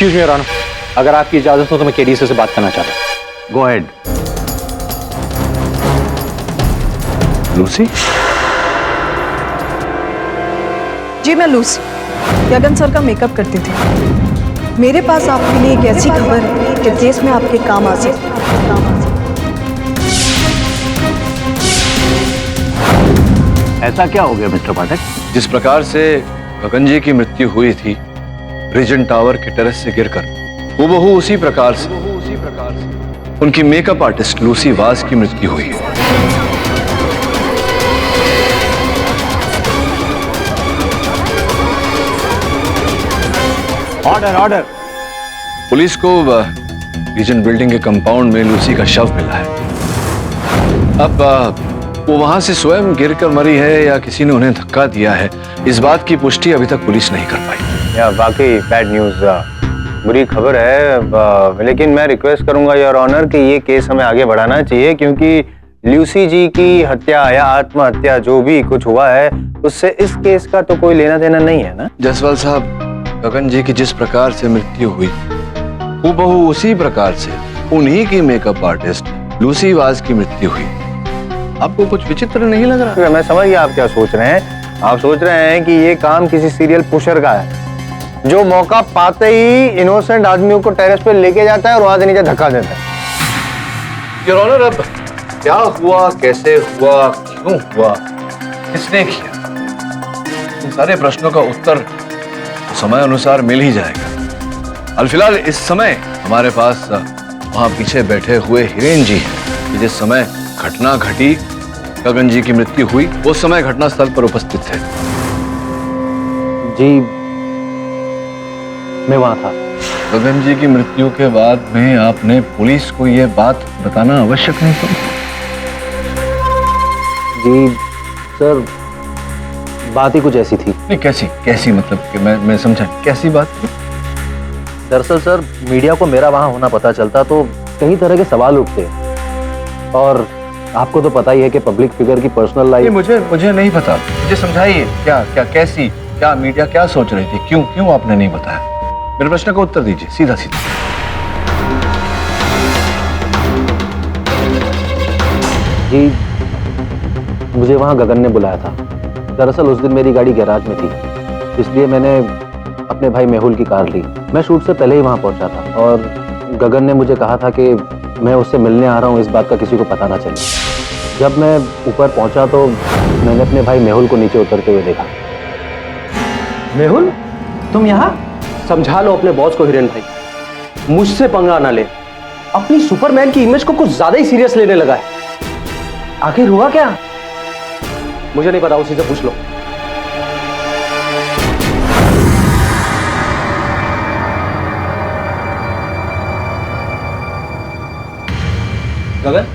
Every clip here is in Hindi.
एक्सक्यूज मी योर ऑनर, अगर आपकी इजाजत हो तो मैं केडीसी से बात करना चाहता हूँ। Go ahead. लूसी? जी मैं लूसी, गगन सर का मेकअप करती थी। मेरे पास आपके लिए एक ऐसी खबर है कि केस में आपके काम आ सकती है। ऐसा क्या हो गया मिस्टर पाठक? जिस प्रकार से गगन जी की मृत्यु हुई थी रीजेंट टावर के टेरेस से गिरकर, हूबहू उसी प्रकार से उनकी मेकअप आर्टिस्ट लूसी वाज की मृत्यु हुई है। Order order. पुलिस को रीजेंट बिल्डिंग के कंपाउंड में लूसी का शव मिला है। अब वो वहां से स्वयं गिरकर मरी है या किसी ने उन्हें धक्का दिया है, इस बात की पुष्टि अभी तक पुलिस नहीं कर पाई। या वाकई बैड न्यूज, बुरी खबर है। लेकिन मैं रिक्वेस्ट करूंगा योर ऑनर कि ये केस हमें आगे बढ़ाना चाहिए, क्योंकि लूसी जी की हत्या या आत्महत्या जो भी कुछ हुआ है उससे इस केस का तो कोई लेना देना नहीं है ना। जसवाल साहब, गगन जी की जिस प्रकार से मृत्यु हुई हूबहू उसी प्रकार से उन्हीं की मेकअप आर्टिस्ट लूसी वाज की मृत्यु हुई। आपको कुछ विचित्र नहीं लग रहा? मैं समझ गया आप क्या सोच रहे हैं। आप सोच रहे हैं कि ये काम किसी सीरियल पुशर का है जो मौका पाते ही इनोसेंट आदमियों को टेरेस पे लेके जाता है और वहां से नीचे धक्का देता है। योर ऑनर, अब क्या हुआ, कैसे हुआ, क्यों हुआ, किसने किया, इन सारे प्रश्नों का उत्तर समय अनुसार मिल ही जाएगा। फिलहाल इस समय हमारे पास वहां पीछे बैठे हुए हिरेन जी हैं कि जिस समय घटना घटी, गगन जी की मृत्यु हुई, उस समय घटना स्थल पर उपस्थित थे। जी मैं वहां था। गगन जी की मृत्यु के बाद में आपने पुलिस को यह बात बताना आवश्यक नहीं समझा? जी सर, बात ही कुछ ऐसी थी। नहीं, कैसी मतलब कि मैं समझा, कैसी बात थी? दरअसल सर, मीडिया को मेरा वहां होना पता चलता तो कई तरह के सवाल उठते, और आपको तो पता ही है कि पब्लिक फिगर की पर्सनल लाइफ। मुझे नहीं पता, मुझे समझाइए, क्या मीडिया क्या सोच रही थी, क्यों आपने नहीं बताया? मेरे प्रश्न का उत्तर दीजिए, सीधा सीधा। जी मुझे वहां गगन ने बुलाया था। दरअसल उस दिन मेरी गाड़ी गैराज में थी, इसलिए मैंने अपने भाई मेहुल की कार ली। मैं शूट से पहले ही वहां पहुंचा था और गगन ने मुझे कहा था कि मैं उससे मिलने आ रहा हूं, इस बात का किसी को पता ना चले। जब मैं ऊपर पहुंचा तो मैंने अपने भाई मेहुल को नीचे उतरते हुए देखा। मेहुल, तुम यहाँ? समझा लो अपने बॉस को हिरेन भाई, मुझसे पंगा ना ले। अपनी सुपरमैन की इमेज को कुछ ज्यादा ही सीरियस लेने लगा है। आखिर हुआ क्या? मुझे नहीं पता, उसी से पूछ लो। गगन,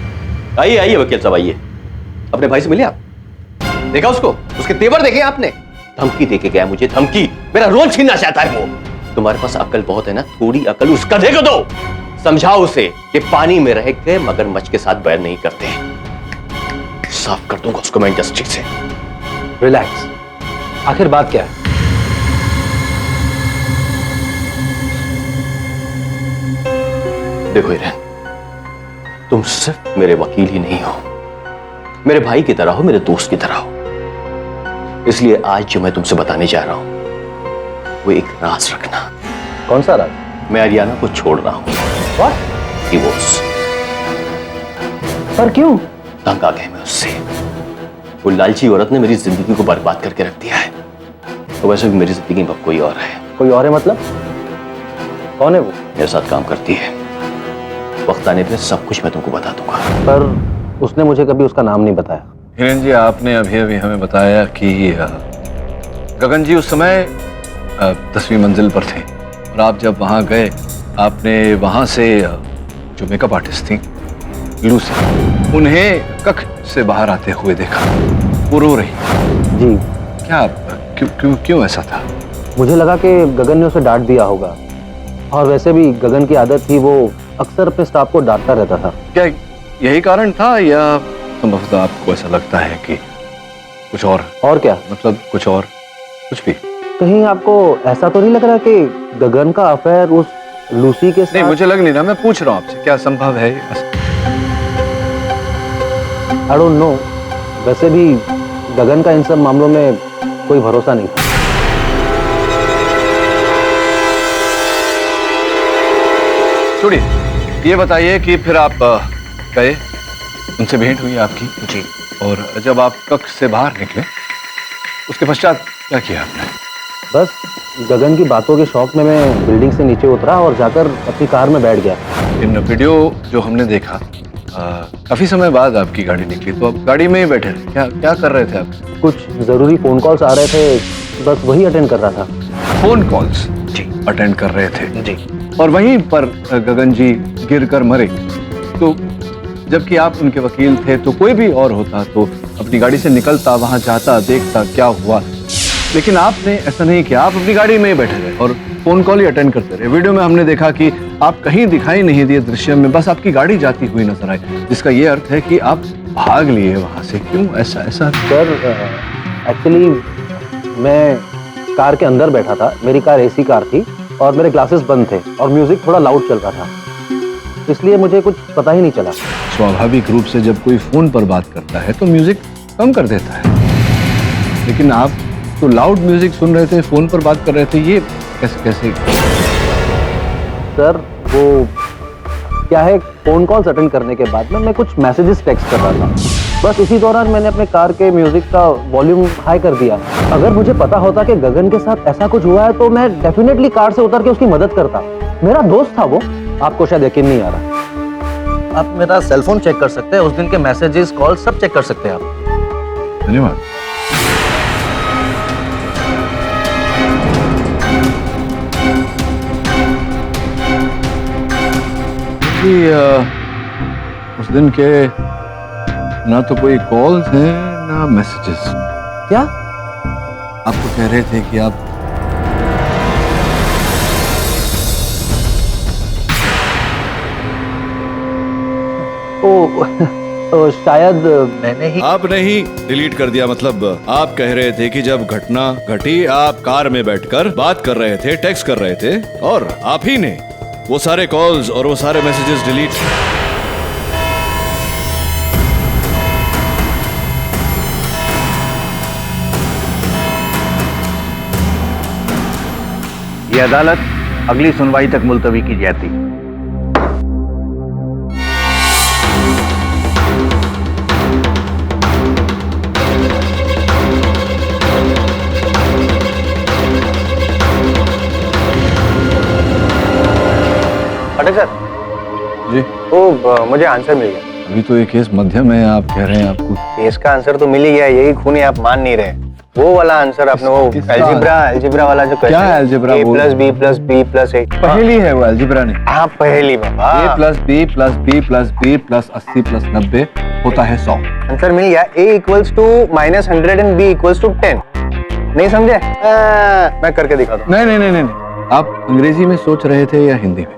आइए वकील साहब, आइए। अपने भाई से मिले आप? देखा उसको, उसके तेवर देखे आपने? धमकी देके गया मुझे, धमकी। मेरा रोल छीनना चाहता है वो। तुम्हारे पास अक्ल बहुत है ना, थोड़ी अक्ल उस गधे को दो। समझाओ उसे कि पानी में रह के मगरमच्छ के साथ बैर नहीं करते। साफ कर दूंगा उसको मैं इंडस्ट्री से। रिलैक्स, आखिर बात क्या है? देखो हिरेन, तुम सिर्फ मेरे वकील ही नहीं हो, मेरे भाई की तरह हो, मेरे दोस्त की तरह हो। इसलिए आज जो मैं तुमसे बताने जा रहा हूं वो एक राज रखना। कौन सा राज? मैं अरियाना को छोड़ रहा हूं। व्हाट? डिवोर्स। पर क्यों? तंग आ गए मैं उससे। वो लालची औरत ने मेरी जिंदगी को बर्बाद करके रख दिया है। तो वैसे भी मेरी जिंदगी में कोई और है। कोई और है मतलब? कौन है वो? मेरे साथ काम करती है। वक्त आने पे सब कुछ मैं तुमको बता दूंगा। पर उसने मुझे कभी उसका नाम नहीं बताया। हिरेन जी, आपने अभी हमें बताया कि गगन जी उस समय 10वीं मंजिल पर थे और आप जब वहां गए आपने वहां से जो मेकअप आर्टिस्ट थी लूसी, उन्हें कक्ष से बाहर आते हुए देखा। वो रो रही। जी। क्या क्यों ऐसा था? मुझे लगा कि गगन ने उसे डांट दिया होगा, और वैसे भी गगन की आदत थी, वो अक्सर अपने स्टाफ को डांटता रहता था। क्या यही कारण था या संभवतः आपको ऐसा लगता है कि कुछ और? और क्या मतलब कुछ और, कुछ भी? कहीं आपको ऐसा तो नहीं लग रहा कि गगन का अफेयर उस लूसी के नहीं, साथ मुझे लग नहीं रहा, मैं पूछ रहा हूँ आपसे क्या संभव है ये? I don't know. वैसे भी गगन का इन सब मामलों में कोई भरोसा नहीं था। छोड़िए, ये बताइए कि फिर आप गए, उनसे भेंट हुई आपकी? जी। और जब आप कक्ष से बाहर निकले उसके पश्चात क्या किया आपने? बस गगन की बातों के शौक में मैं बिल्डिंग से नीचे उतरा और जाकर अपनी कार में बैठ गया। इन वीडियो जो हमने देखा, काफी समय बाद आपकी गाड़ी निकली, तो आप गाड़ी में ही बैठे थे, क्या क्या कर रहे थे आप? कुछ जरूरी फोन कॉल्स आ रहे थे, बस वही अटेंड कर रहा था। फोन कॉल्स जी अटेंड कर रहे थे जी। और वहीं पर गगन जी गिर कर मरे। तो जबकि आप उनके वकील थे, तो कोई भी और होता तो अपनी गाड़ी से निकलता, वहां जाता, देखता क्या हुआ, लेकिन आपने ऐसा नहीं किया। आप अपनी गाड़ी में ही बैठे रहे और फोन कॉल ही अटेंड करते रहे। वीडियो में हमने देखा कि आप कहीं दिखाई नहीं दिए दृश्य में, बस आपकी गाड़ी जाती हुई नजर आई, जिसका ये अर्थ है कि आप भाग लिए वहां से। क्यों ऐसा? सर एक्चुअली मैं कार के अंदर बैठा था, मेरी कार एसी कार थी और मेरे ग्लासेस बंद थे और म्यूजिक थोड़ा लाउड चल रहा था, इसलिए मुझे कुछ पता ही नहीं चला। स्वाभाविक रूप से जब कोई फोन पर बात करता है तो म्यूजिक कम कर देता है, लेकिन आप तो लाउड म्यूजिक सुन रहे थे, फोन पर बात कर रहे थे, ये कैसे? सर वो क्या है, फोन कॉल्स अटेंड करने के बाद मैं कुछ मैसेजेस टेक्स्ट कर रहा था, बस उसी दौरान मैंने अपने कार के म्यूजिक का वॉल्यूम हाई कर दिया। अगर मुझे पता होता कि गगन के साथ ऐसा कुछ हुआ है तो मैं डेफिनेटली कार से उतर के उसकी मदद करता। मेरा दोस्त था वो। आपको शायद यकीन नहीं आ रहा, आप मेरा सेल फोन चेक कर सकते हैं, उस दिन के मैसेजेस कॉल सब चेक कर सकते हैं आप। धन्यवाद। उस दिन के ना तो कोई कॉल्स हैं ना मैसेजेस। क्या? आप तो कह रहे थे कि आप तो शायद मैंने ही आपने ही डिलीट कर दिया। मतलब आप कह रहे थे कि जब घटना घटी आप कार में बैठकर बात कर रहे थे, टेक्स्ट कर रहे थे और आप ही ने वो सारे कॉल्स और वो सारे मैसेजेस डिलीट। ये अदालत अगली सुनवाई तक मुलतवी की जाती। सर जी तो मुझे आंसर मिल गया। अभी तो ये केस मध्यम है, आप कह रहे हैं आपको केस का आंसर तो मिल ही गया, यही खूनी आप मान नहीं रहे। वो वाला आंसर आपने वो अलजेब्रा वाला जो क्या algebra? a plus B plus B plus A पहेली है वो, अलजेब्रा नहीं। हाँ पहेली बाबा। a plus B plus B plus B plus 80 plus 90 होता है 100। आंसर मिल गया। a equals to -100 and b equals to 10। नहीं समझे? मैं करके दिखाता हूँ। नहीं, आप अंग्रेजी में सोच रहे थे या हिंदी में?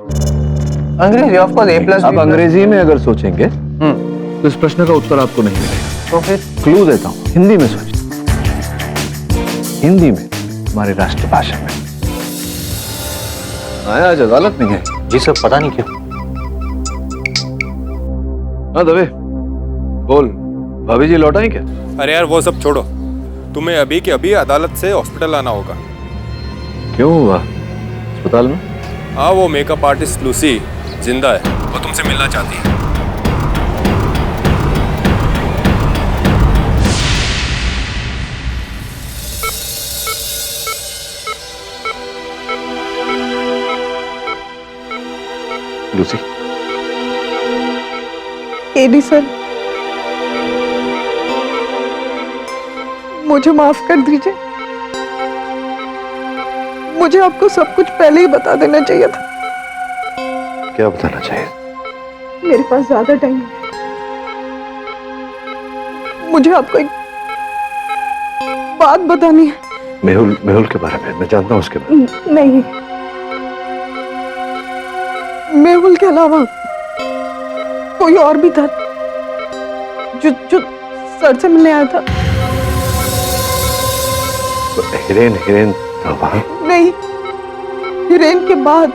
अंग्रेजी ऑफ कोर्स a प्लस। आप अंग्रेजी में अगर सोचेंगे तो इस प्रश्न का उत्तर आपको नहीं मिलेगा। तो फिर क्लू देता हूँ, हिंदी में सोचिए, हिंदी में, हमारी राष्ट्रभाषा में। आया आज अदालत नहीं है। जी सर, पता नहीं क्यों। हाँ दबे बोल, भाभी जी लौट आई क्या? अरे यार वो सब छोड़ो, तुम्हें अभी के अभी अदालत से हॉस्पिटल आना होगा। क्यों हुआ अस्पताल में? हाँ वो मेकअप आर्टिस्ट लूसी जिंदा है, वो तुमसे मिलना चाहती है। लूसी, एडी सर, मुझे माफ कर दीजिए। मुझे आपको सब कुछ पहले ही बता देना चाहिए था। क्या बताना चाहिए? मेरे पास ज्यादा टाइम नहीं। मुझे आपको एक बात बतानी है। मेहुल के बारे में मैं जानता हूँ उसके बारे में। नहीं, मेहुल के अलावा कोई और भी था जो सर से मिलने आया था। हिरेन था वहाँ? नहीं, हिरेन के बाद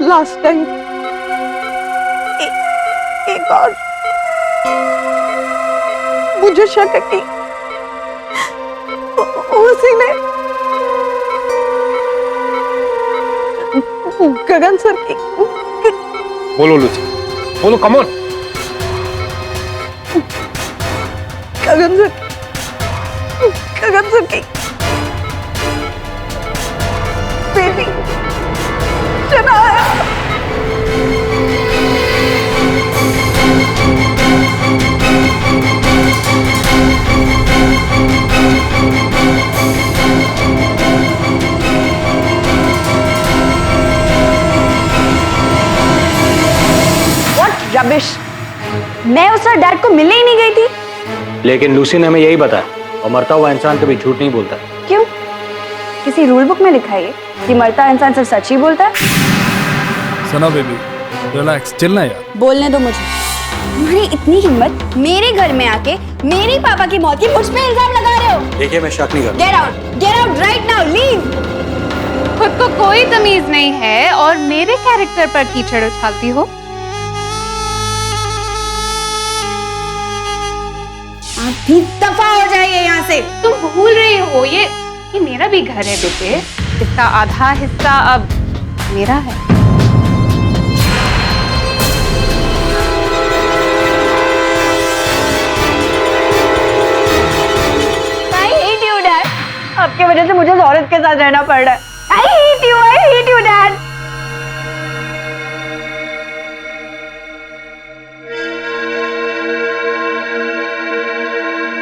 लास्ट टाइम एक और मुझे शक है कि उसी ने गगन सर की बोलो लूसी, बोलो, कम ऑन। गगन सर की बेटी शनाया। रबिश, मैं उस डैड को मिलने ही नहीं गई थी। लेकिन लूसी ने हमें यही बताया, और मरता हुआ इंसान कभी झूठ नहीं बोलता। क्यों? किसी रूल बुक में लिखा है कि मरता इंसान सिर्फ सच ही बोलता है? सुनो बेबी, रिलैक्स, चिल ना यार। बोलने दो मुझे। तुम्हारी इतनी हिम्मत, मेरे घर में आके मेरे पापा की मौत की मुझ पे इल्जाम लगा रहे हो। देखिए, मैं शक नहीं करता। Get out right now, leave. खुद को कोई तमीज नहीं है और मेरे कैरेक्टर पर कीचड़ उछालती हो। आप भी दफा हो जाइए यहाँ से। तुम भूल रही हो ये मेरा भी घर है बेटे। इसका आधा हिस्सा अब मेरा है। I hate you, Dad. आपकी वजह से मुझे उस औरत के साथ रहना पड़ रहा है। I hate you, Dad.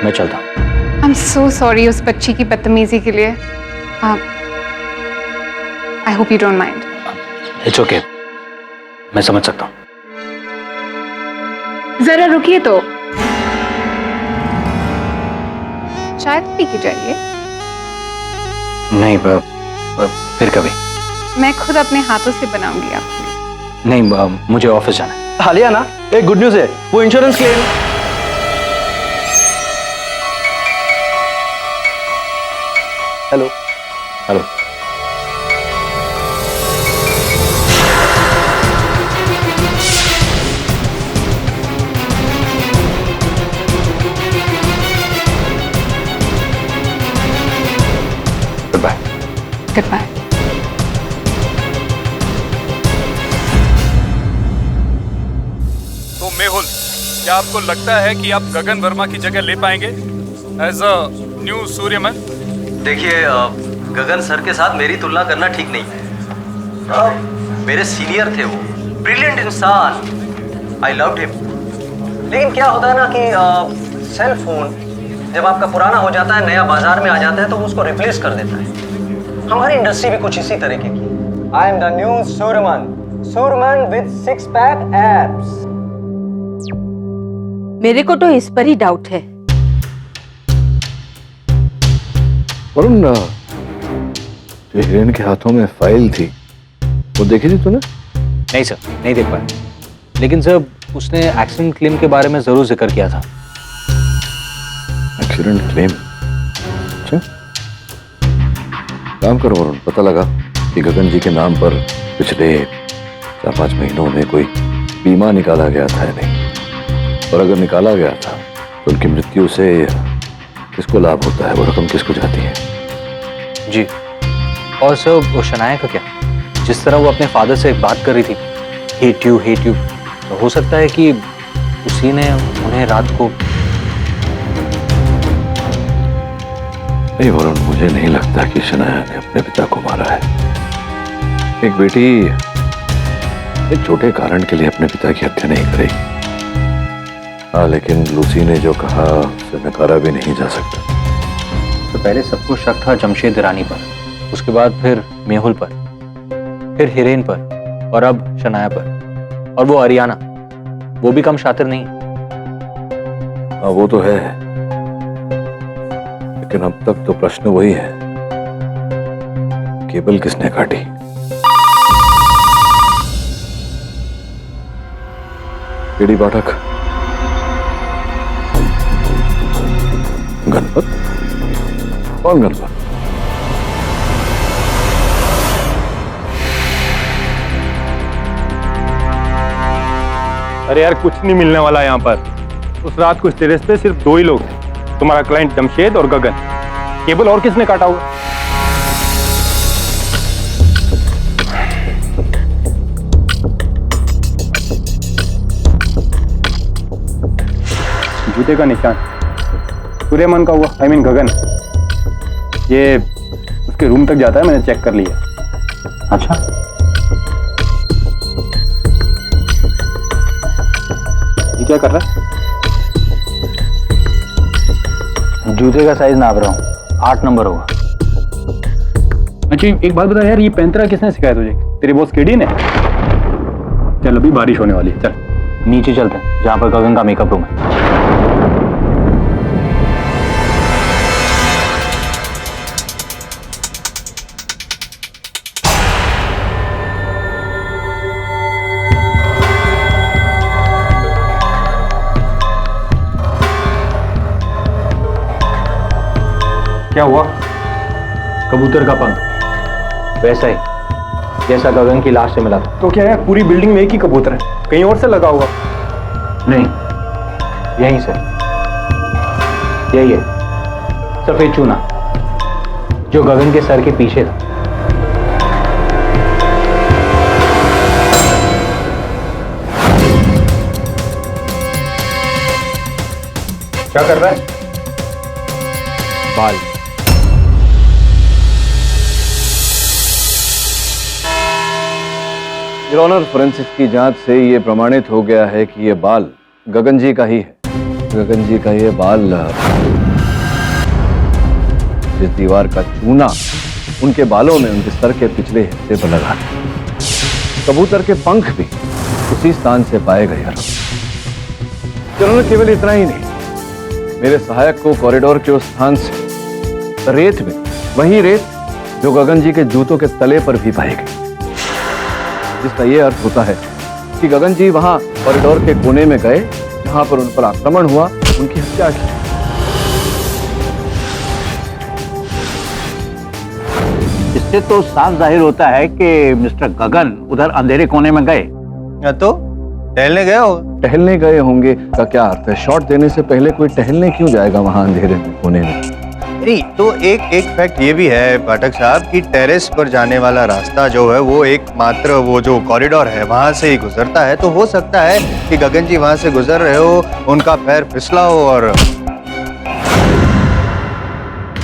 मैं चलता हूँ। आई एम सो सॉरी उस बच्ची की बदतमीजी के लिए। I hope you don't mind. It's okay, मैं समझ सकता हूँ। जरा रुकिए तो, शायद पी के जाइए। नहीं, फिर कभी। मैं खुद अपने हाथों से बनाऊंगी आपके लिए। नहीं, मुझे ऑफिस जाना है। हालिया ना, एक गुड न्यूज़ है, वो insurance claim. Hello hello. Goodbye. Goodbye. तो मेहुल, क्या आपको लगता है कि आप गगन वर्मा की जगह ले पाएंगे एज अ न्यू सूर्यमन? देखिए, गगन सर के साथ मेरी तुलना करना ठीक नहीं है। मेरे सीनियर थे वो, ब्रिलियंट इंसान, आई लव्ड हिम। लेकिन क्या होता है ना कि सेल फोन जब आपका पुराना हो जाता है, नया बाजार में आ जाता है, तो उसको रिप्लेस कर देता है। हमारी इंडस्ट्री भी कुछ इसी तरीके की। I am the new Superman with 6 pack abs. मेरे को तो इस पर ही डाउट है। वरुण, हिरेन के हाथों में फाइल थी, वो देखी थी तूने? नहीं सर, नहीं देख पाया। लेकिन सर, उसने एक्सीडेंट क्लेम के बारे में जरूर जिक्र किया था। Accident claim? अच्छा, काम करो वरुण, पता लगा कि गगन जी के नाम पर पिछले 4-5 महीनों में कोई बीमा निकाला गया था या नहीं, और अगर निकाला गया था तो उनकी मृत्यु से किसको लाभ होता है, वो रकम किसको जाती है? जी। और सर, वो शनाया का क्या? जिस तरह वो अपने फादर से एक बात कर रही थी, हेट यू, तो हो सकता है कि उसी ने उन्हें रात को। नहीं वरुण, मुझे नहीं लगता कि शनाया ने अपने पिता को मारा है। एक बेटी एक छोटे कारण के लिए अपने पिता की हत्या नहीं करेगी। हाँ, लेकिन लूसी ने जो कहा उसे नकारा भी नहीं जा सकता। तो पहले सबको शक था जमशेद रानी पर, उसके बाद फिर मेहुल पर, फिर हिरेन पर, और अब शनाया पर। और वो अरियाना, वो भी कम शातिर नहीं। हाँ, वो तो है, लेकिन अब तक तो प्रश्न वही है, केबल किसने काटी? केडी पाठक? गणपत? कौन गणपत? अरे यार कुछ नहीं मिलने वाला यहाँ पर। उस रात को इस टेरेस पे सिर्फ 2 ही लोग थे, तुम्हारा क्लाइंट जमशेद और गगन। केबल और किसने काटा होगा? जूते का निशान सूर्यमन का हुआ, आई मीन गगन। ये उसके रूम तक जाता है, मैंने चेक कर लिया। अच्छा, ये क्या कर रहा है? जूते का साइज नाप रहा हूँ, 8 नंबर होगा। अच्छा एक बात बता यार, ये पैंतरा किसने सिखाया तुझे? तेरे बॉस केडी ने? चल अभी बारिश होने वाली है, चल नीचे चलते हैं जहाँ पर गगन का मेकअप रूम है। क्या हुआ? कबूतर का पंख वैसा ही जैसा गगन की लाश से मिला था। तो क्या यार पूरी बिल्डिंग में एक ही कबूतर है, कहीं और से लगा होगा? नहीं, यहीं से। यही है सफेद चूना जो गगन के सर के पीछे था। क्या कर रहा है? बाल। योर ऑनर, फोरेंसिक्स की जांच से ये प्रमाणित हो गया है कि ये बाल गगन जी का ही है। गगन जी का ये बाल, जिस दीवार का चूना उनके बालों में उनके सर के पिछले हिस्से पर लगा, कबूतर के पंख भी उसी स्थान से पाए गए। योर ऑनर, केवल इतना ही नहीं, मेरे सहायक को कॉरिडोर के उस स्थान से रेत में वही रेत जो गगन जी के जूतों के तले पर भी पाई गई, जिसका यह अर्थ होता है कि गगन जी वहां कॉरिडोर के कोने में गए जहां पर उन पर आक्रमण हुआ, उनकी हत्या की। इससे तो साफ जाहिर होता है कि मिस्टर गगन उधर अंधेरे कोने में गए। तो टहलने गए हो? टहलने गए होंगे का क्या अर्थ है? शॉट देने से पहले कोई टहलने क्यों जाएगा वहां अंधेरे में कोने में? नहीं तो एक फैक्ट ये भी है पाठक साहब कि टेरेस पर जाने वाला रास्ता जो है वो एकमात्र वो जो कॉरिडोर है वहां से ही गुजरता है। तो हो सकता है कि गगन जी वहां से गुजर रहे हो, उनका पैर फिसला हो और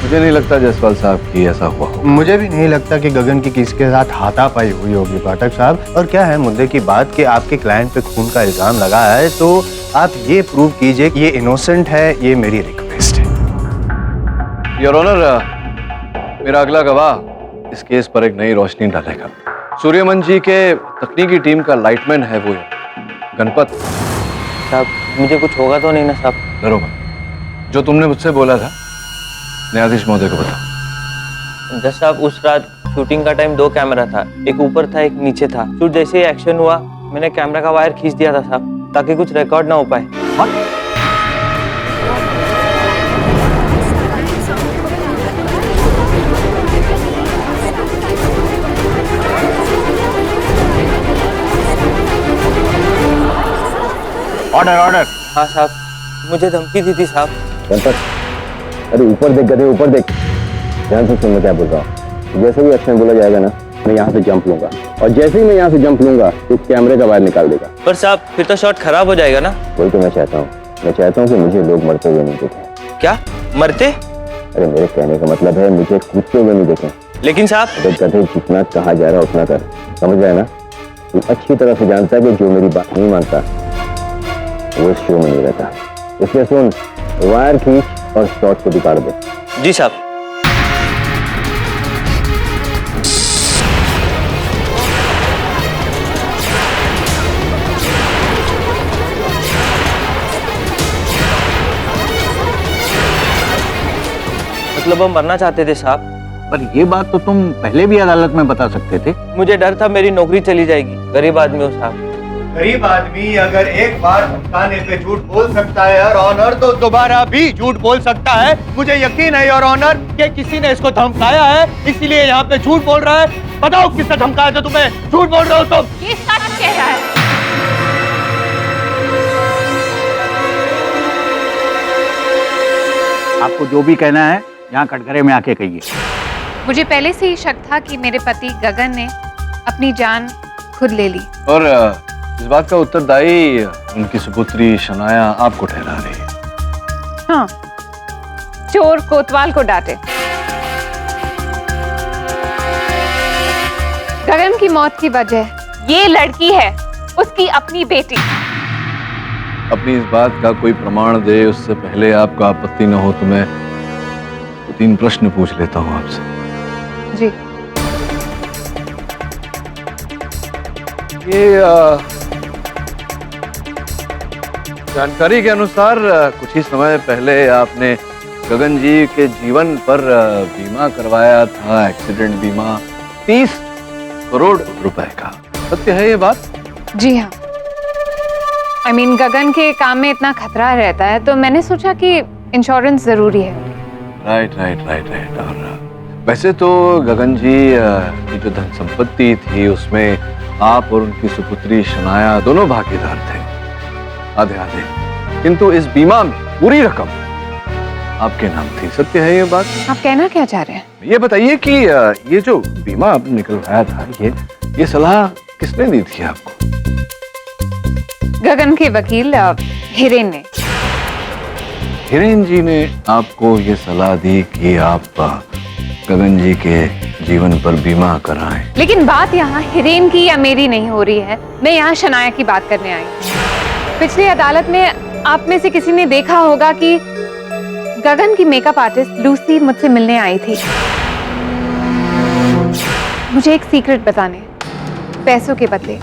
मुझे नहीं लगता जायसवाल साहब कि ऐसा हुआ हो। मुझे भी नहीं लगता कि गगन की किसी के साथ हाथापाई हुई होगी पाठक साहब। और क्या है मुद्दे की बात कि आपके क्लाइंट पे खून का इल्जाम लगा है, तो आप ये प्रूव कीजिए कि ये इनोसेंट है। ये मेरी रिक्वेस्ट है। योर ऑनर, मेरा अगला गवाह इस केस पर एक नई रोशनी डालेगा। सूर्यमन जी के तकनीकी टीम का लाइटमैन है वो गणपत साहब। मुझे कुछ होगा तो नहीं ना साहब? डरो मत, जो तुमने मुझसे बोला था न्यायाधीश महोदय को बताओ। जज साहब, उस रात शूटिंग का टाइम 2 कैमरा था, एक ऊपर था एक नीचे था। शूट जैसे ही एक्शन हुआ मैंने कैमरा का वायर खींच दिया था साहब, ताकि कुछ रिकॉर्ड ना हो पाए। Order order. हाँ साहब, मुझे धमकी दी थी साहब। अरे ऊपर देख गधे, ऊपर देख। ध्यान से सुन मैं क्या बोल रहा हूँ। जैसे भी एक्शन बोला जाएगा ना, मैं यहाँ से जंप लूंगा, और जैसे ही मैं यहाँ से जंप लूंगा तो कैमरे का वायर निकाल देगा। पर साहब फिर तो शॉट खराब हो जाएगा ना? वही तो मैं चाहता हूँ। मैं चाहता हूँ कि मुझे लोग मरते हुए नहीं देखें। क्या मरते? अरे मेरे कहने का मतलब है मुझे कूदते हुए नहीं देखें। लेकिन साहब, अरे गधे, जितना कहा जा रहा है उतना कर, समझ रहा है ना? तू अच्छी तरह से जानता है कि जो मेरी बात नहीं मानता वो शो में नहीं रहता। इसलिए सुन, वायर खींच और शॉट को बिगाड़ दे। जी साहब। मतलब हम मरना चाहते थे साहब। पर ये बात तो तुम पहले भी अदालत में बता सकते थे। मुझे डर था मेरी नौकरी चली जाएगी। गरीब आदमी हो साहब। गरीब आदमी अगर एक बार धमकाने पे झूठ बोल सकता है योर ऑनर, तो दोबारा भी झूठ बोल सकता है। मुझे यकीन है योर ऑनर कि किसी ने इसको धमकाया है, इसीलिए यहाँ पे झूठ बोल रहा है। बताओ किसने धमकाया था तुम्हें? झूठ बोल रहे हो तुम। ये सच कह रहा है। आपको जो भी कहना है यहाँ कटघरे में आके कहिए। मुझे पहले से ही शक था कि मेरे पति गगन ने अपनी जान खुद ले ली। और इस बात का उत्तरदायी उनकी सुपुत्री शनाया आपको ठहरा रही है। हाँ, चोर कोतवाल को डांटे। गगन की मौत की वजह ये लड़की है, उसकी अपनी बेटी। अपनी इस बात का कोई प्रमाण दे उससे पहले आपका आपत्ति न हो तो मैं 3 प्रश्न पूछ लेता हूं आपसे। जी। ये जानकारी के अनुसार कुछ ही समय पहले आपने गगन जी के जीवन पर बीमा करवाया था, एक्सीडेंट बीमा 30 करोड़ रुपए का। सत्य है ये बात? जी हाँ। I mean, गगन के काम में इतना खतरा रहता है तो मैंने सोचा कि इंश्योरेंस जरूरी है। राइट। और वैसे तो गगन जी की जो धन संपत्ति थी उसमें आप और उनकी सुपुत्री शनाया दोनों भागीदार थे, आधे। किंतु इस बीमा में पूरी रकम आपके नाम थी। सत्य है ये बात? आप कहना क्या चाह रहे हैं? ये बताइए कि ये जो बीमा आपने निकलवाया था, ये सलाह किसने दी थी आपको? गगन के वकील हिरेन ने। हिरेन जी ने आपको ये सलाह दी कि आप गगन जी के जीवन पर बीमा कराएं। लेकिन बात यहाँ हिरेन की या मेरी नहीं हो रही है, मैं यहाँ शनाया की बात करने आई। पिछली अदालत में आप में से किसी ने देखा होगा कि गगन की मेकअप आर्टिस्ट लूसी मुझसे मिलने आई थी, मुझे एक सीक्रेट बताने, पैसों के बदले।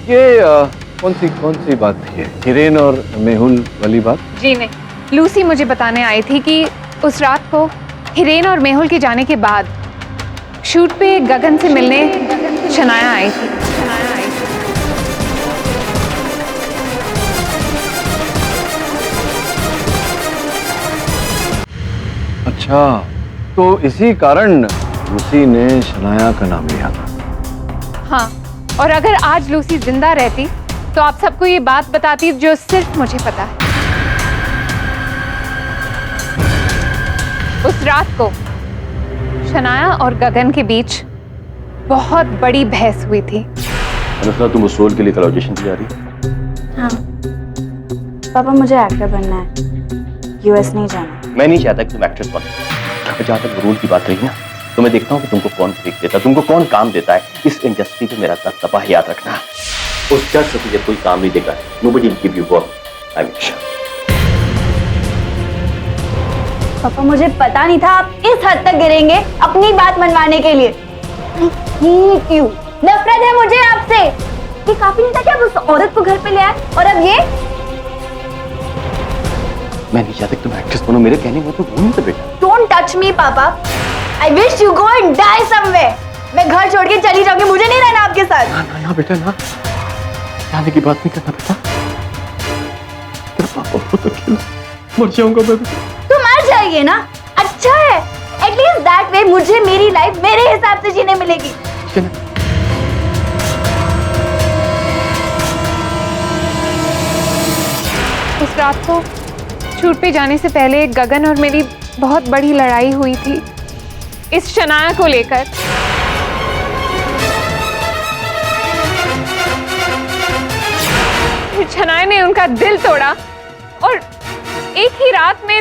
ये कौन सी बात थी? हिरेन और मेहुल वाली बात? जी नहीं, लूसी मुझे बताने आई थी कि उस रात को हिरेन और मेहुल के जाने के बाद शूट पे गगन से मिलने शनाया आई थी। अच्छा, तो इसी कारण लूसी ने शनाया का नाम लिया था। हाँ, और अगर आज लूसी जिंदा रहती तो आप सबको ये बात बताती जो सिर्फ मुझे पता है। उस रात को शनाया और गगन के बीच बहुत बड़ी बहस हुई थी। अनुष्का, तुम उस रोल के लिए कल ऑडिशन की जा रही है? हाँ पापा, मुझे एक्टर बनना है, यूएस नहीं जाना। मैं नहीं चाहता कि तुम एक्ट्रेस बनो। जहाँ तक रोल की बात रही ना, तो मैं देखता हूँ कि तुमको कौन फेंक देता, तुमको कौन काम देता है। इस इंडस्ट्री पे मेरा दबदबा है, याद रखना। उस जज से तुझे कोई काम नहीं देगा। Nobody will give you work. I'm sure. पापा, मुझे पता नहीं था आप इस हद तक गिरेंगे अपनी बात मनवाने के लिए। क्यों नफरत है मुझे आपसे। ये काफी नहीं था कि आप उस औरत को घर पे ले आए, और अब ये। मैं नहीं चाहता कि तुम एक्ट्रेस बनो। मेरे कहने में तो भूल मत बेटा। Don't touch me, पापा। I wish you go and die somewhere. मैं घर छोड़ के चली जाऊंगी, मुझे नहीं रहना आपके साथ। ना बेटा, ना जाने की बात नहीं करना बेटा। तेरा पापा बहुत अकेला, मर जाऊंगा मैं। तो मर जाइए ना, अच्छा है। एटलीस्ट दैट वे मुझे मेरी लाइफ मेरे हिसाब से जीने मिलेगी। उस रात को शूट पे जाने से पहले गगन और मेरी बहुत बड़ी लड़ाई हुई थी इस शनाया को लेकर। शनाया ने उनका दिल तोड़ा और एक ही रात में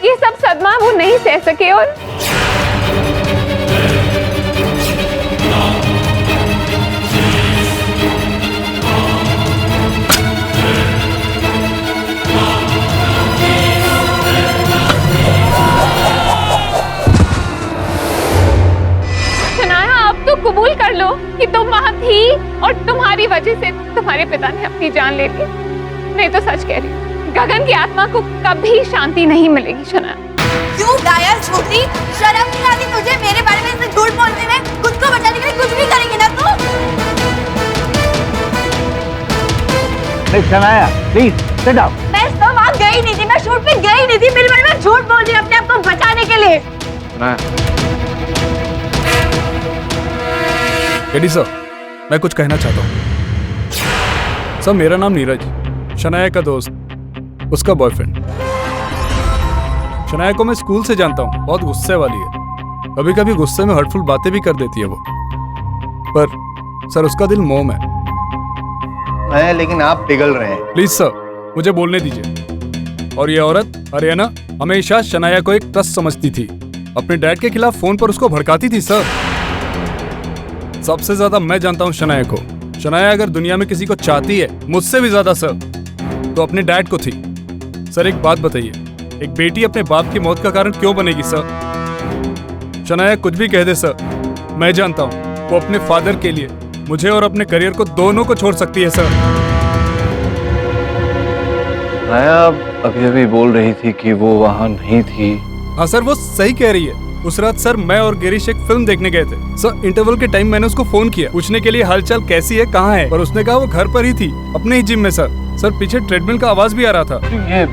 ये सब सदमा वो नहीं सह सके और कबूल कर लो कि तुम वहां थी और तुम्हारी वजह से तुम्हारे पिता ने अपनी जान ले ली। नहीं तो सच कह रही हूँ, गगन की आत्मा को कभी शांति नहीं मिलेगी। शनाया, क्यों घायल छोकरी, शर्म नहीं आती तुझे मेरे बारे में ऐसे झूठ बोलने में? खुद को बचाने के लिए कुछ भी करेंगे ना तू? Shanaya, please sit down. मैं तो वहाँ गई नहीं थी, मैं शूट पे गई नहीं थी, मेरे बारे में झूठ बोल रही अपने आप को बचाने के लिए। एडी सर, मैं कुछ कहना चाहता हूँ। सर, मेरा नाम नीरज, शनाया का दोस्त, उसका बॉयफ्रेंड। शनाया को मैं स्कूल से जानता हूँ, बहुत गुस्से वाली है। कभी कभी गुस्से में हर्टफुल बातें भी कर देती है वो, पर सर उसका दिल मोम है। लेकिन आप पिघल रहे हैं। प्लीज सर, मुझे बोलने दीजिए। और ये औरत हरियाणा हमेशा शनाया को एक ट्रस्ट समझती थी, अपने डैड के खिलाफ फोन पर उसको भड़काती थी। सर सबसे ज्यादा मैं जानता हूँ शनाया को। शनाया अगर दुनिया में किसी को चाहती है मुझसे भी ज्यादा सर, तो अपने डैड को थी। सर एक बात बताइए, एक बेटी अपने बाप की मौत का कारण क्यों बनेगी सर? शनाया कुछ भी कह दे सर, मैं जानता हूँ वो अपने फादर के लिए मुझे और अपने करियर को दोनों को छोड़ सकती है सर। शनाया अभी अभी बोल रही थी कि वो वहां नहीं थी। हाँ सर, वो सही कह रही है। उस रात सर मैं और गिरीश एक फिल्म देखने गए थे सर। इंटरवल के टाइम मैंने उसको फोन किया पूछने के लिए हालचाल कैसी है, कहाँ है, और उसने कहा वो घर पर ही थी, अपने ही जिम में। सर पीछे ट्रेडमिल का आवाज भी आ रहा था। ये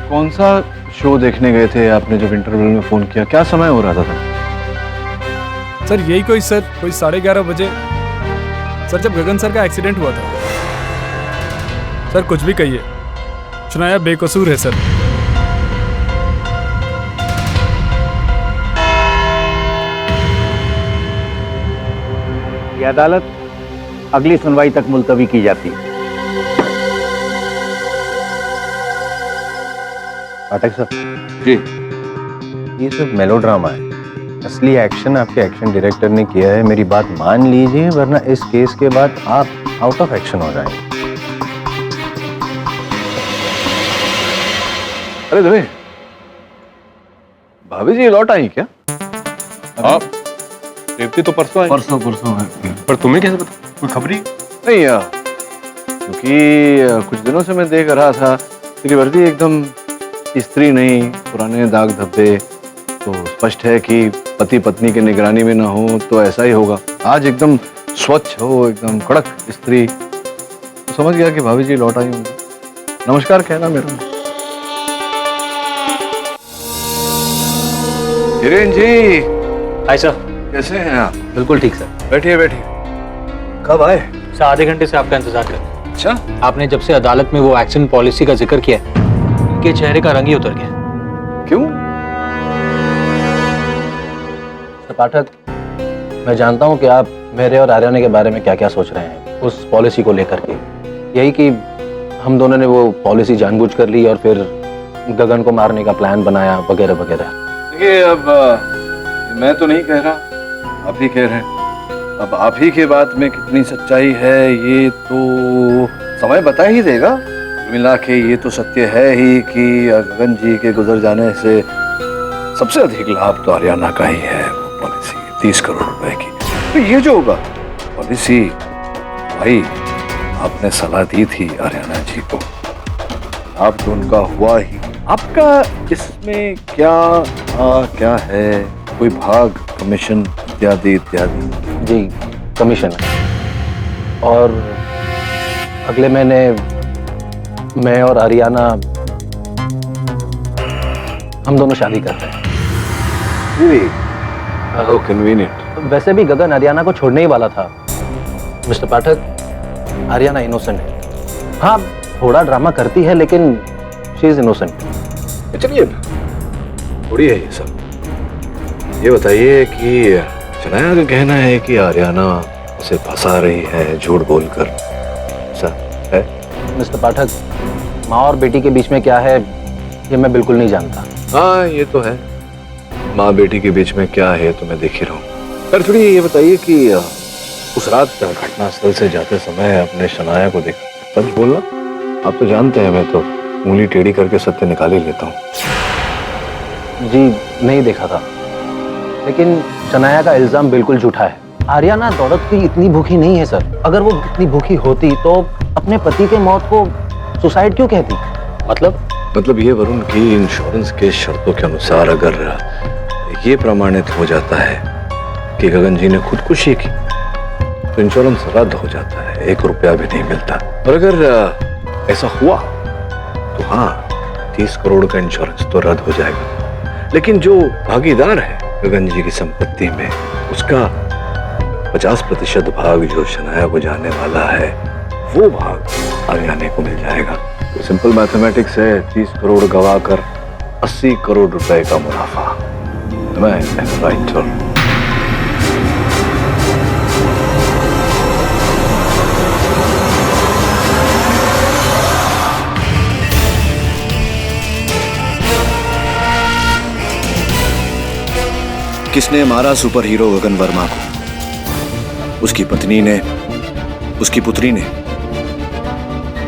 कौन सा शो देखने गए थे आपने जब इंटरवल में फोन किया? क्या समय हो रहा था सर यही कोई 11:30 बजे सर, जब गगन सर का एक्सीडेंट हुआ था। सर कुछ भी कहिए, शनाया बेकसूर है सर। ये अदालत अगली सुनवाई तक मुलतवी की जाती है। पाठक सर जी, ये सब मेलोड्रामा है, असली एक्शन आपके एक्शन डायरेक्टर ने किया है। मेरी बात मान लीजिए, वरना इस केस के बाद आप आउट ऑफ एक्शन हो जाएंगे। अरे देवे, भाभी जी लौट आई क्या? हाँ, देवती तो परसों आई। परसों है। पर तुम्हें कैसे पता? कोई खबर ही नहीं यार, क्योंकि कुछ दिनों से मैं देख रहा था तेरी वर्दी एकदम इस्त्री नहीं, पुराने दाग धब्बे, तो स्पष्ट है कि पति पत्नी की निगरानी में ना हो तो ऐसा ही होगा। आज एकदम स्वच्छ हो, एकदम कड़क इस्त्री, तो समझ गया कि भाभी जी लौट आई होंगी। नमस्कार कहना मेरा। हिरेन जी, हाय सर। कैसे हैं आप? बिल्कुल ठीक सर। बैठिए बैठिए। कब आए? सर आधे घंटे से आपका इंतजार कर रहे हैं। अच्छा, आपने जब से अदालत में वो एक्शन पॉलिसी का जिक्र किया, इनके चेहरे का रंग ही उतर गया। क्यों? सर पाठक, मैं जानता हूं कि आप मेरे और आर्यना के बारे में क्या क्या सोच रहे हैं उस पॉलिसी को लेकर के। यही कि हम दोनों ने वो पॉलिसी जानबूझ कर ली और फिर गगन को मारने का प्लान बनाया वगैरह वगैरह। देखिए, अब मैं तो नहीं कह रहा, आप ही कह रहे हैं। अब आप ही के बात में कितनी सच्चाई है ये तो समय बता ही देगा। मिला के ये तो सत्य है ही कि गगन जी के गुजर जाने से सबसे अधिक लाभ तो हरियाणा का ही है। वो पॉलिसी 30 करोड़ रुपए की, तो ये जो होगा पॉलिसी, भाई आपने सलाह दी थी हरियाणा जी को, लाभ तो उनका हुआ ही। आपका इसमें क्या है? कोई भाग, कमीशन इत्यादि इत्यादि? जी कमीशन है, और अगले महीने मैं और आर्यना हम दोनों शादी करते हैं। How convenient. वैसे भी गगन आर्यना को छोड़ने ही वाला था। मिस्टर पाठक, आर्यना इनोसेंट है। हाँ, थोड़ा ड्रामा करती है लेकिन शी इज इनोसेंट। चलिए, थोड़ी है ये सब। ये बताइए कि शनाया का कहना है कि आर्यना उसे फंसा रही है झूठ बोलकर, ऐसा है? मिस्टर पाठक, माँ और बेटी के बीच में क्या है ये मैं बिल्कुल नहीं जानता। हाँ ये तो है, माँ बेटी के बीच में क्या है तो मैं देख ही रहा हूँ। पर थोड़ी ये बताइए कि उस रात घटनास्थल से जाते समय अपने शनाया को देखा? सच बोलना, आप तो जानते हैं मैं तो उंगली टेढ़ी करके सत्य निकाल ही लेता हूँ। जी नहीं देखा था, लेकिन शनाया का इल्जाम बिल्कुल झूठा है। आर्यना दौलत की इतनी भूखी नहीं है सर। अगर वो इतनी भूखी होती तो अपने पति के मौत को सुसाइड क्यों कहती? मतलब ये वरुण की इंश्योरेंस के शर्तों के अनुसार अगर ये प्रमाणित हो जाता है कि गगन जी ने खुदकुशी की तो इंश्योरेंस रद्द हो जाता है, 1 रुपया भी नहीं मिलता। और अगर ऐसा हुआ तो हाँ, 30 करोड़ का इंश्योरेंस तो रद्द हो जाएगा, लेकिन जो भागीदार है गगन जी की संपत्ति में उसका 50% भाग जो शनाया को जाने वाला है, वो भाग आर्यना को मिल जाएगा। तो सिंपल मैथमेटिक्स है, 30 करोड़ गवा कर 80 करोड़ रुपए का मुनाफा। मैं राइट सर। किसने मारा सुपर हीरो गगन वर्मा को? उसकी पत्नी ने, उसकी पुत्री ने,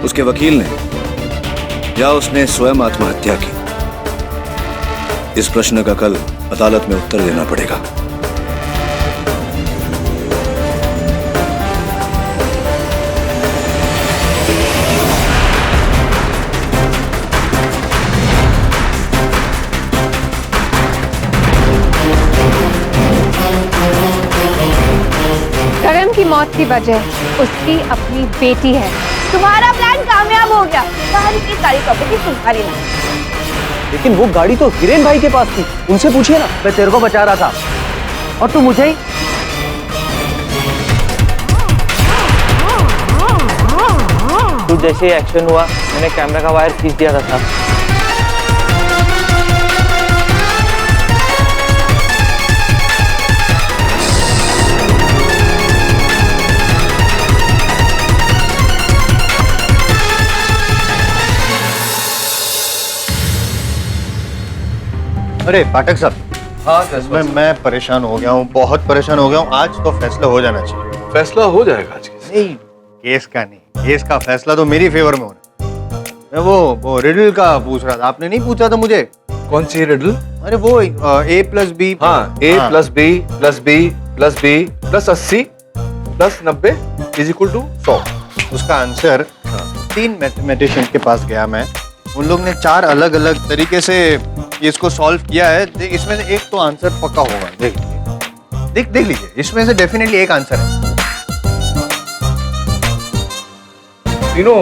उसके वकील ने, या उसने स्वयं आत्महत्या की? इस प्रश्न का कल अदालत में उत्तर देना पड़ेगा। गगन की मौत की वजह उसकी अपनी बेटी है। तुम्हारा प्लान कामयाब हो गया। सारी प्रॉपर्टी तुम्हारी ना। लेकिन वो गाड़ी तो हिरेन भाई के पास थी, उनसे पूछिए ना। मैं तेरे को बचा रहा था और तू मुझे ही। तू जैसे ही एक्शन हुआ मैंने कैमरा का वायर खींच दिया था साहब। अरे पाठक साहब, हाँ मैं परेशान हो गया हूँ, बहुत परेशान हो गया हूँ। आज तो फैसला हो जाना चाहिए। फैसला हो जाएगा आज। नहीं, केस का नहीं, केस का फैसला तो मेरी फेवर में होना। मैं वो रिडल का पूछ रहा था, आपने नहीं पूछा था मुझे। कौन सी रिडल? अरे वो a प्लस बी। हाँ, a plus B plus B plus B plus 80 plus 90 is equal to 100। उसका आंसर 3 मैथमेटिशियन के पास गया मैं, उन लोग ने 4 अलग अलग तरीके से इसको सॉल्व किया है। इसमें से एक तो आंसर पक्का होगा। देख लीजिए, देख लीजिए, इसमें से डेफिनेटली एक आंसर है। तीनों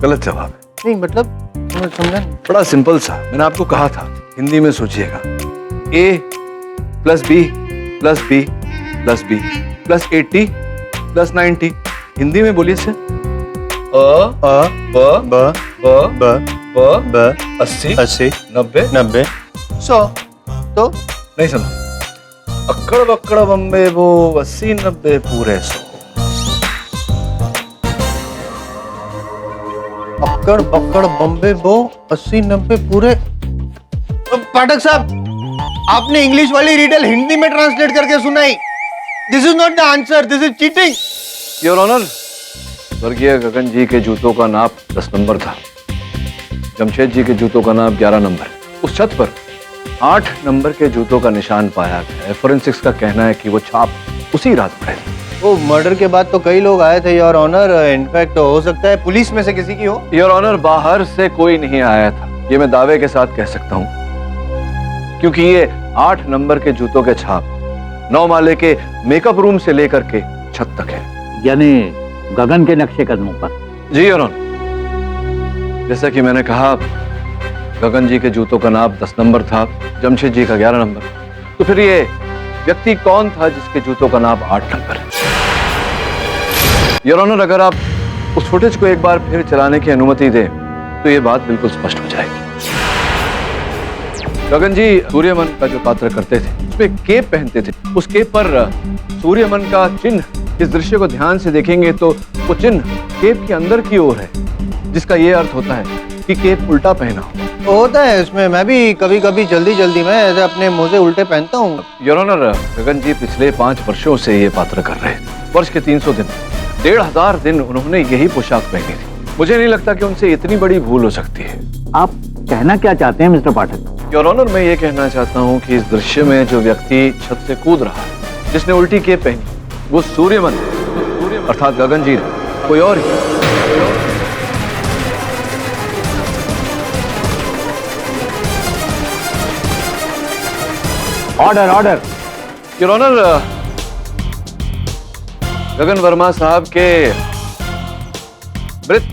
गलत जवाब है। नहीं मतलब समझा नहीं। बड़ा सिंपल सा, मैंने आपको कहा था हिंदी में सोचिएगा। a plus B plus B plus B plus 80 plus 90। Hindi में बोलिए से ब 80 90 100। तो नहीं समझे? अक्कड़ बक्कड़ बम्बे वो 80 90 पूरे 100। अक्कड़ बक्कड़ बम्बे वो 80 90 पूरे। पाठक साहब, आपने इंग्लिश वाली रिडल हिंदी में ट्रांसलेट करके सुनाई। This is not the answer, this is cheating. Your honour, स्वर्गीय गगन जी के जूतों का नाप 10 नंबर था। जमशेद जी के जूतों का नाप 11 नंबर। उस छत पर 8 नंबर के जूतों का निशान पाया गया है। फोरेंसिक्स का कहना है कि वो छाप उसी रात पड़े थे। वो मर्डर के बाद तो कई लोग आए थे योर ऑनर। इनफैक्ट हो सकता है पुलिस में से किसी की हो। योर ऑनर, बाहर से कोई नहीं आया था, ये मैं दावे के साथ कह सकता हूँ, क्योंकि ये 8 नंबर के जूतों के छाप 9 माले के मेकअप रूम से लेकर के छत तक है। यानी गगन के नक्शे कदमों पर। जी योर ऑनर, जैसा कि मैंने कहा, गगन जी के जूतों का नाप 10 नंबर था, जमशेद जी का 11 नंबर। तो फिर ये व्यक्ति कौन था जिसके जूतों का नाप 8 नंबर है? योर ऑनर, अगर आप उस फुटेज को एक बार फिर चलाने की अनुमति दें तो ये बात बिल्कुल स्पष्ट हो जाएगी। गगन जी सूर्यमन का जो पात्र करते थे उसमें केप पहनते थे। उस केप पर सूर्यमन का चिन्ह, इस दृश्य को ध्यान से देखेंगे तो वो चिन्ह केप के अंदर की ओर है, जिसका ये अर्थ होता है कि केप उल्टा पहना हो। होता है इसमें। मैं भी कभी कभी जल्दी में ऐसे अपने मोजे उल्टे पहनता हूँ। योर ऑनर, गगन जी पिछले 5 वर्षों से ये पात्र कर रहे थे। वर्ष के 300 दिन, 1500 दिन उन्होंने यही पोशाक पहनी थी। मुझे नहीं लगता कि उनसे इतनी बड़ी भूल हो सकती है। आप कहना क्या चाहते हैं मिस्टर पाठक? योर ऑनर, मैं ये कहना चाहता हूँ कि इस दृश्य में जो व्यक्ति छत से कूद रहा है, जिसने उल्टी केप पहनी, वो सूर्यमन अर्थात गगन जी ने, कोई और ही। Order order. Your honour, Gagan Verma साहब के मृत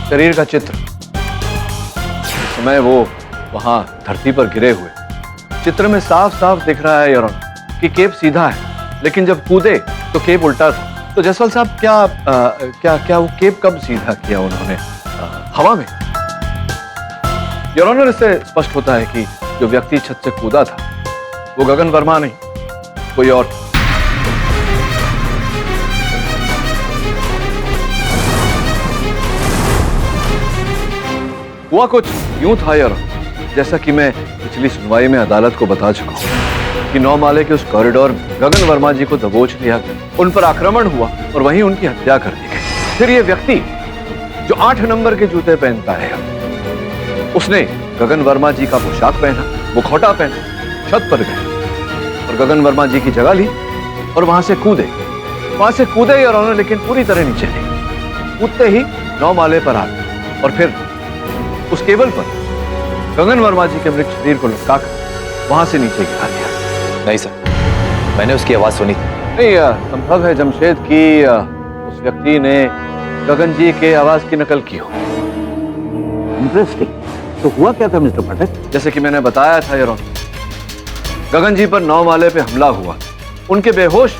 शरीर का चित्र, इस समय वो वहां धरती पर गिरे हुए, चित्र में साफ साफ दिख रहा है योर ऑनर कि केप सीधा है, लेकिन जब कूदे तो केप उल्टा था। तो जसवाल साहब, क्या वो केप कब सीधा किया उन्होंने? हवा में? योर ऑनर, इससे स्पष्ट होता है कि जो व्यक्ति छत से कूदा था वो गगन वर्मा नहीं, कोई और। हुआ कुछ यूं था योर ऑनर, जैसा कि मैं पिछली सुनवाई में अदालत को बता चुका हूं कि 9 माले के उस कॉरिडोर में गगन वर्मा जी को दबोच लिया गया, उन पर आक्रमण हुआ और वहीं उनकी हत्या कर दी गई। फिर ये व्यक्ति जो 8 नंबर के जूते पहनता है, उसने गगन वर्मा जी का पोशाक पहना, मुखौटा पहना, छत पर गए और गगन वर्मा जी की जगह ली और वहां से कूदे योर ऑनर, लेकिन पूरी तरह नीचे नहीं। कूदते ही 9 माले पर आ गए और फिर उस केबल पर गगन वर्मा जी के मृत शरीर को लटकाकर वहां से नीचे गिरा दिया। नहीं सर, मैंने उसकी आवाज सुनी थी। नहीं, संभव है जमशेद की उस व्यक्ति ने गगन जी के आवाज की नकल की हो। इंटरेस्टिंग। तो हुआ क्या था मिस्टर पाठक? जैसे कि मैंने बताया था यार, गगन जी पर 9 माले पे हमला हुआ, उनके बेहोश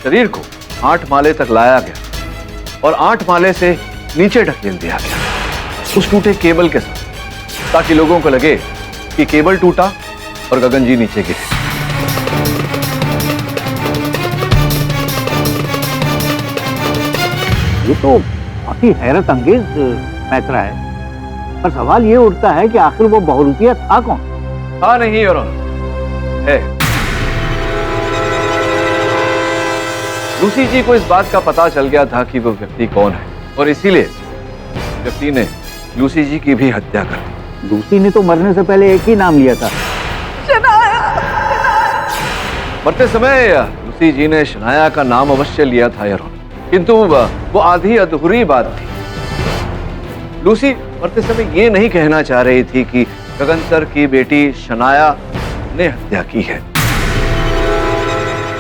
शरीर को 8 माले तक लाया गया और 8 माले से नीचे ढकेल दिया गया उस टूटे केबल के साथ, ताकि लोगों को लगे कि केबल टूटा और गगन जी नीचे गिरे। ये तो काफी हैरत अंगेज पैतरा है, पर सवाल ये उठता है कि आखिर वो बहुरूपिया था कौन? था नहीं योर ऑनर, है। लूसी जी को इस बात का पता चल गया था कि वो व्यक्ति कौन है और इसीलिए व्यक्ति ने लूसी जी की भी हत्या कर दी। लूसी ने तो मरने से पहले एक ही नाम लिया था, मरते समय लूसी जी ने शनाया का नाम अवश्य लिया था यार, किंतु वो आधी अधूरी बात थी। लूसी मरते समय ये नहीं कहना चाह रही थी कि गगन सर की बेटी शनाया ने हत्या की है।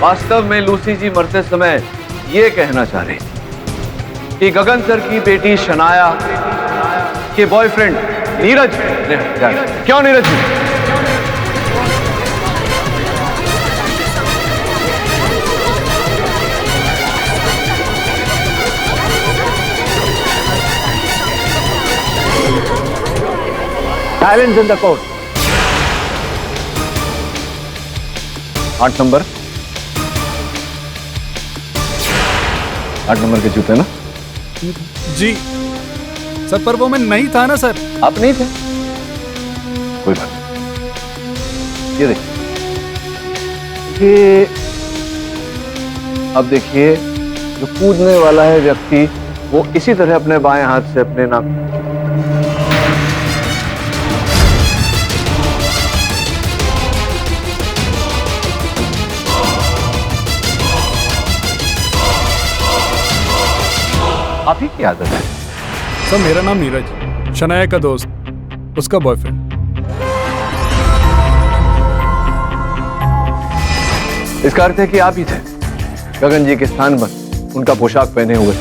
वास्तव में लूसी जी मरते समय ये कहना चाह रही थी कि गगन सर की बेटी शनाया के बॉयफ्रेंड नीरज ने हत्या की। क्यों Neeraj ji? Silence in the court. 8 number के जूते ना? जी सर, पर वो मैं नहीं था ना सर। आप नहीं थे? कोई बात नहीं। ये देखिए, ये अब देखिए, जो कूदने वाला है व्यक्ति वो इसी तरह अपने बाएं हाथ से अपने नाक आप ही की आदत है। सर मेरा नाम नीरज, शनाया का दोस्त, उसका बॉयफ्रेंड। इसका अर्थ है कि आप ही थे गगन जी के स्थान पर उनका पोशाक पहने हुए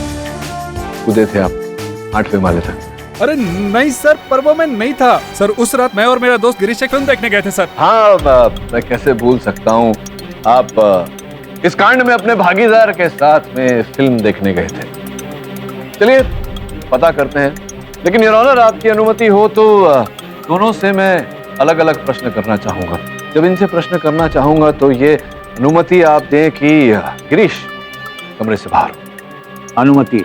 कूदे थे आप 8वें माले तक। अरे नहीं सर, पर वो मैं नहीं था सर। उस रात मैं और मेरा दोस्त गिरीश एक फिल्म देखने गए थे सर। हाँ, मैं कैसे भूल सकता हूँ। आप इस कांड में अपने भागीदार के साथ में फिल्म देखने गए थे। चलिए पता करते हैं, लेकिन योर ऑनर आपकी अनुमति हो तो दोनों से मैं अलग अलग प्रश्न करना चाहूंगा। जब इनसे प्रश्न करना चाहूंगा तो ये अनुमति आप दें कि गिरीश कमरे से बाहर। अनुमति।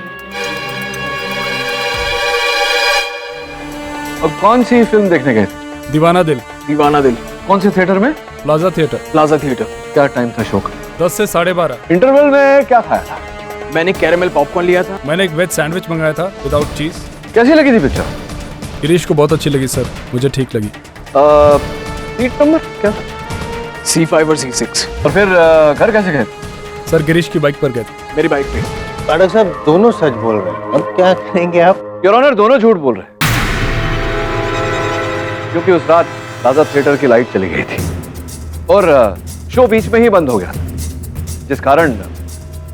अब कौन सी फिल्म देखने गए थे? दीवाना दिल। दीवाना दिल। कौन से थिएटर में? Plaza theatre. Plaza theatre. क्या टाइम था शो का? 10 से 12:30। इंटरवल में क्या खाया था? मैंने कैरेमल पॉपकॉर्न लिया था। मैंने एक वेज सैंडविच मंगाया था विदाउट चीज। कैसी लगी थी पिक्चर? गिरीश को बहुत अच्छी लगी सर, मुझे ठीक लगी। सीट नंबर क्या था? C5 और C6। और फिर घर कैसे गए? सर गिरीश की बाइक पर गए थे। मेरी बाइक पे। पाठक साहब दोनों सच बोल रहे हैं, अब क्या करेंगे आप? योर ऑनर दोनों झूठ बोल रहे हैं, क्योंकि उस रात प्लाजा थिएटर की लाइट चली गई थी और शो बीच में ही बंद हो गया था, जिस कारण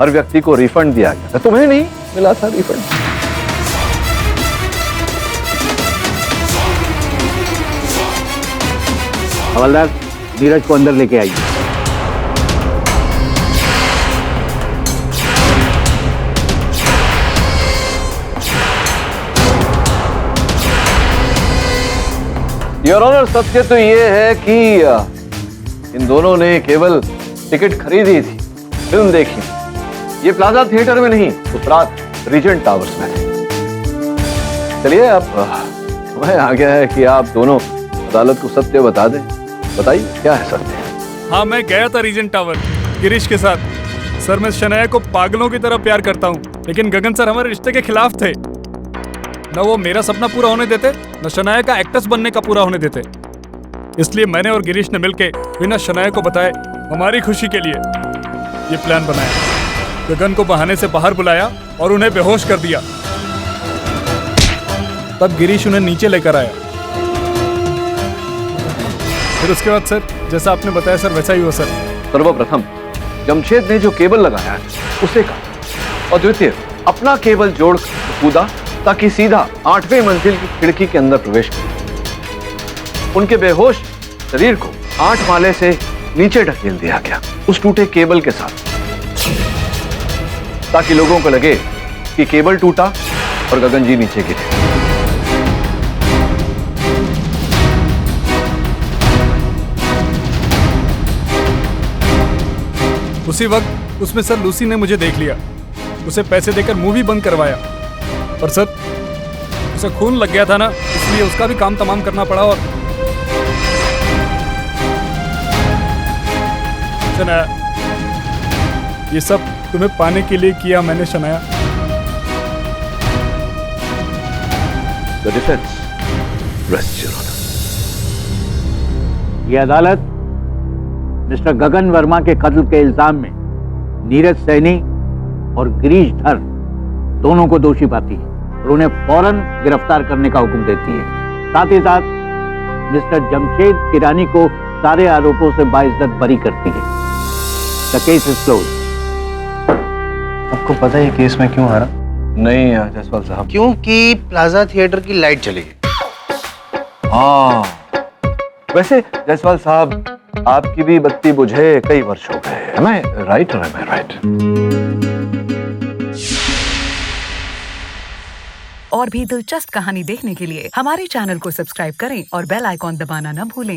हर व्यक्ति को रिफंड दिया गया था। तुम्हें नहीं मिला था रिफंड? हवलदार, नीरज को अंदर लेके आइए। योर ऑनर, सत्य तो ये है कि इन दोनों ने केवल टिकट खरीदी थी, फिल्म देखी। ये प्लाजा थिएटर में नहीं, उस रात रीजेंट टावर्स में थे। चलिए, अब समय आ गया है कि आप दोनों अदालत को सत्य बता दें। बताइए, क्या है सत्य? हाँ, मैं गया था रीजेंट टावर गिरीश के साथ। सर, मैं शनाया को पागलों की तरह प्यार करता हूँ, लेकिन गगन सर हमारे रिश्ते के खिलाफ थे। न वो मेरा सपना पूरा होने देते, न शनाया का एक्ट्रेस बनने का पूरा होने देते। इसलिए मैंने और गिरीश ने मिलके बिना शनाया को बताए हमारी खुशी के लिए ये प्लान बनाया। गगन को बहाने से बाहर बुलाया और उन्हें बेहोश कर दिया। तब गिरीश उन्हें नीचे लेकर आया। फिर उसके बाद सर, जैसा आपने बताया सर, वैसा ही हुआ सर। सर्वप्रथम जमशेद ने जो केबल लगाया है उसे काटा, और द्वितीय अपना केबल जोड़ कूदा ताकि सीधा 8वें मंजिल की खिड़की के अंदर प्रवेश करे। उनके बेहोश शरीर को 8 माले से नीचे ढकेल दिया गया उस टूटे केबल के साथ, ताकि लोगों को लगे कि केबल टूटा और गगन जी नीचे गिरे। उसी वक्त उसमें सर लूसी ने मुझे देख लिया। उसे पैसे देकर मूवी बंद करवाया, और सर उसे खून लग गया था ना, इसलिए उसका भी काम तमाम करना पड़ा। और शनाया, ये सब तुम्हें पाने के लिए किया मैंने Shanaya. The defense rests, Your Honor. ये अदालत मिस्टर गगन वर्मा के कत्ल के इल्जाम में नीरज सैनी और गिरीश धर दोनों को दोषी पाती है और उन्हें फौरन गिरफ्तार करने का हुक्म देती है। साथ ही साथ मिस्टर जमशेद किरानी को सारे आरोपों से बाइज्जत बरी करती है। The case is close. आपको पता है ये केस में क्यों हारा? नहीं जायसवाल साहब। क्योंकि प्लाजा थिएटर की लाइट चली गई। हाँ, वैसे जायसवाल साहब, आपकी भी बत्ती बुझे कई वर्ष हो गए। Am I right or am I right? और भी दिलचस्प कहानी देखने के लिए हमारे चैनल को सब्सक्राइब करें और बेल आइकॉन दबाना न भूलें।